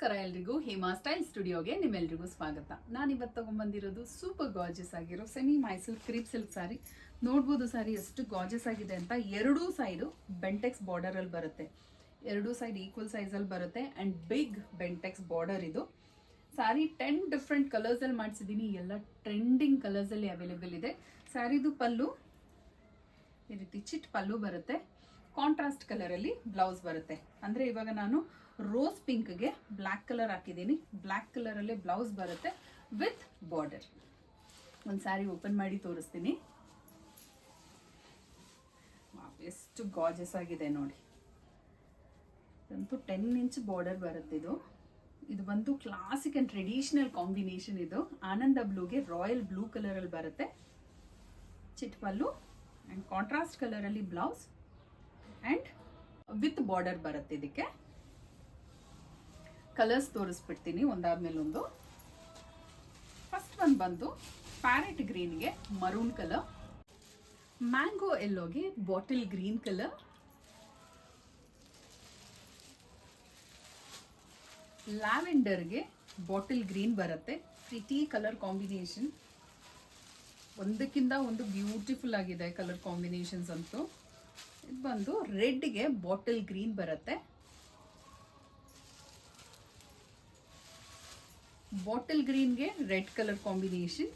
ನಮಸ್ಕಾರ ಎಲ್ರಿಗೂ ಹೇಮಾ ಸ್ಟೈಲ್ ಸ್ಟುಡಿಯೋಗೆ ನಿಮ್ಮೆಲ್ರಿಗೂ ಸ್ವಾಗತ. ನಾನು ಇವತ್ತು ತಗೊಂಡ್ಬಂದಿರೋದು ಸೂಪರ್ ಗಾರ್ಜಸ್ ಆಗಿರೋ ಸೆಮಿ ಮೈಸೂರು ಕ್ರೀಪ್ ಸಿಲ್ಕ್ ಸಾರಿ. ನೋಡ್ಬೋದು ಸಾರಿ ಎಷ್ಟು ಗಾರ್ಜಸ್ ಆಗಿದೆ ಅಂತ. ಎರಡೂ ಸೈಡು ಬೆಂಟೆಕ್ಸ್ ಬಾರ್ಡರ್ ಅಲ್ಲಿ ಬರುತ್ತೆ, ಎರಡೂ ಸೈಡ್ ಈಕ್ವಲ್ ಸೈಜ್ ಅಲ್ಲಿ ಬರುತ್ತೆ ಅಂಡ್ ಬಿಗ್ ಬೆಂಟೆಕ್ಸ್ ಬಾರ್ಡರ್. ಇದು ಸಾರಿ 10 ಡಿಫ್ರೆಂಟ್ ಕಲರ್ಸ್ ಅಲ್ಲಿ ಮಾಡಿಸಿದ್ದೀನಿ, ಎಲ್ಲ ಟ್ರೆಂಡಿಂಗ್ ಕಲರ್ಸ್ ಅಲ್ಲಿ ಅವೈಲೇಬಲ್ ಇದೆ. ಸ್ಯಾರಿದು ಪಲ್ಲು ಈ ರೀತಿ ಚಿಟ್ ಪಲ್ಲು ಬರುತ್ತೆ, ಕಾಂಟ್ರಾಸ್ಟ್ ಕಲರ್ ಅಲ್ಲಿ ಬ್ಲೌಸ್ ಬರುತ್ತೆ. ಅಂದ್ರೆ ಇವಾಗ ನಾನು ರೋಸ್ ಪಿಂಕ್ಗೆ ಬ್ಲ್ಯಾಕ್ ಕಲರ್ ಹಾಕಿದ್ದೀನಿ, ಬ್ಲ್ಯಾಕ್ ಕಲರ್ ಅಲ್ಲಿ ಬ್ಲೌಸ್ ಬರುತ್ತೆ ವಿತ್ ಬಾರ್ಡರ್. ಒಂದು ಸ್ಯಾರಿ ಓಪನ್ ಮಾಡಿ ತೋರಿಸ್ತೀನಿ. ಎಷ್ಟು ಗಾರ್ಜಸ್ ಆಗಿದೆ ನೋಡಿ. ಇದಂತೂ 10 ಇಂಚ್ ಬಾರ್ಡರ್ ಬರುತ್ತೆ. ಇದು ಬಂದು ಕ್ಲಾಸಿಕ್ ಅಂಡ್ ಟ್ರೆಡಿಷನಲ್ ಕಾಂಬಿನೇಷನ್. ಇದು ಆನಂದ ಬ್ಲೂಗೆ ರಾಯಲ್ ಬ್ಲೂ ಕಲರ್ ಅಲ್ಲಿ ಬರುತ್ತೆ, ಚಿಟ್ ಪಲ್ಲು ಅಂಡ್ ಕಾಂಟ್ರಾಸ್ಟ್ ಕಲರ್ ಅಲ್ಲಿ ಬ್ಲೌಸ್ ಅಂಡ್ ವಿತ್ ಬಾರ್ಡರ್ ಬರುತ್ತೆ. ಇದಕ್ಕೆ ಕಲರ್ಸ್ ತೋರಿಸ್ಬಿಡ್ತೀನಿ ಒಂದಾದ್ಮೇಲೆ ಒಂದು. ಫಸ್ಟ್ ಒಂದು ಬಂದು ಪ್ಯಾರೆಟ್ ಗ್ರೀನ್ಗೆ ಮರೂನ್ ಕಲರ್, ಮ್ಯಾಂಗೋ ಎಲ್ಲೋಗೆ ಬಾಟಲ್ ಗ್ರೀನ್ ಕಲರ್, ಲ್ಯಾವೆಂಡರ್ಗೆ ಬಾಟಲ್ ಗ್ರೀನ್ ಬರುತ್ತೆ. ಪ್ರಿಟಿ ಕಲರ್ ಕಾಂಬಿನೇಷನ್, ಒಂದಕ್ಕಿಂತ ಒಂದು ಬ್ಯೂಟಿಫುಲ್ ಆಗಿದೆ ಕಲರ್ ಕಾಂಬಿನೇಷನ್ಸ್ ಅಂತೂ. ಇದು ಬಂದು ರೆಡ್ಗೆ ಬಾಟಲ್ ಗ್ರೀನ್ ಬರುತ್ತೆ, ಬಾಟಲ್ ಗ್ರೀನ್ಗೆ ರೆಡ್ ಕಲರ್ ಕಾಂಬಿನೇಷನ್,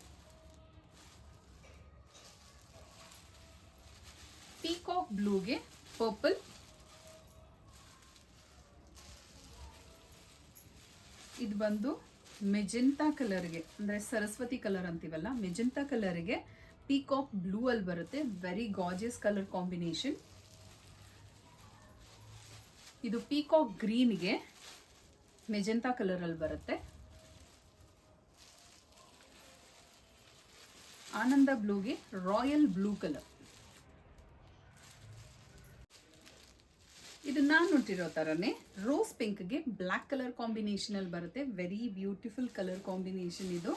ಪೀಕಾಕ್ ಬ್ಲೂಗೆ ಪರ್ಪಲ್, ಇದು ಬಂದು ಮೆಜೆಂಟಾ ಕಲರ್ಗೆ ಅಂದ್ರೆ ಸರಸ್ವತಿ ಕಲರ್ ಅಂತೀವಲ್ಲ, ಮೆಜೆಂಟಾ ಕಲರ್ಗೆ ಪೀಕಾಕ್ ಬ್ಲೂ ಅಲ್ಲಿ ಬರುತ್ತೆ. Very gorgeous colour combination. ಇದು ಪೀಕಾಕ್ ಗ್ರೀನ್ಗೆ ಮೆಜೆಂಟಾ ಕಲರ್ ಅಲ್ಲಿ ಬರುತ್ತೆ, ಆನಂದ ಬ್ಲೂಗೆ ರಾಯಲ್ ಬ್ಲೂ ಕಲರ್. ಇದು ನಾನು ನೋಟಿರೋ ತರನೇ ರೋಸ್ ಪಿಂಕ್ಗೆ ಬ್ಲ್ಯಾಕ್ ಕಲರ್ ಕಾಂಬಿನೇಷನ್ ಅಲ್ಲಿ ಬರುತ್ತೆ. ವೆರಿ ಬ್ಯೂಟಿಫುಲ್ ಕಲರ್ ಕಾಂಬಿನೇಷನ್ ಇದು.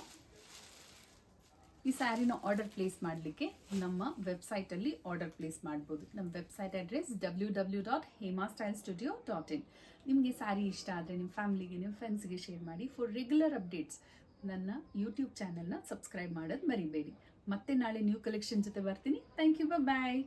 ಈ ಸ್ಯಾರಿನ ಆರ್ಡರ್ ಪ್ಲೇಸ್ ಮಾಡಲಿಕ್ಕೆ ನಮ್ಮ ವೆಬ್ಸೈಟ್ ಅಲ್ಲಿ ಆರ್ಡರ್ ಪ್ಲೇಸ್ ಮಾಡ್ಬೋದು. ನಮ್ಮ ವೆಬ್ಸೈಟ್ ಅಡ್ರೆಸ್ www.hemastylestudio.in. ನಿಮಗೆ ಸ್ಯಾರಿ ಇಷ್ಟ ಆದರೆ ನಿಮ್ಮ ಫ್ಯಾಮಿಲಿಗೆ, ನಿಮ್ಮ ಫ್ರೆಂಡ್ಸ್ಗೆ ಶೇರ್ ಮಾಡಿ. ಫಾರ್ ರೆಗ್ಯುಲರ್ ಅಪ್ಡೇಟ್ಸ್ ನನ್ನ ಯೂಟ್ಯೂಬ್ ಚಾನೆಲ್ನ ಸಬ್ಸ್ಕ್ರೈಬ್ ಮಾಡೋದು ಮರಿಬೇಡಿ. ಮತ್ತೆ ನಾಳೆ ನ್ಯೂ ಕಲೆಕ್ಷನ್ ಜೊತೆ ಬರ್ತೀನಿ. Thank you, bye.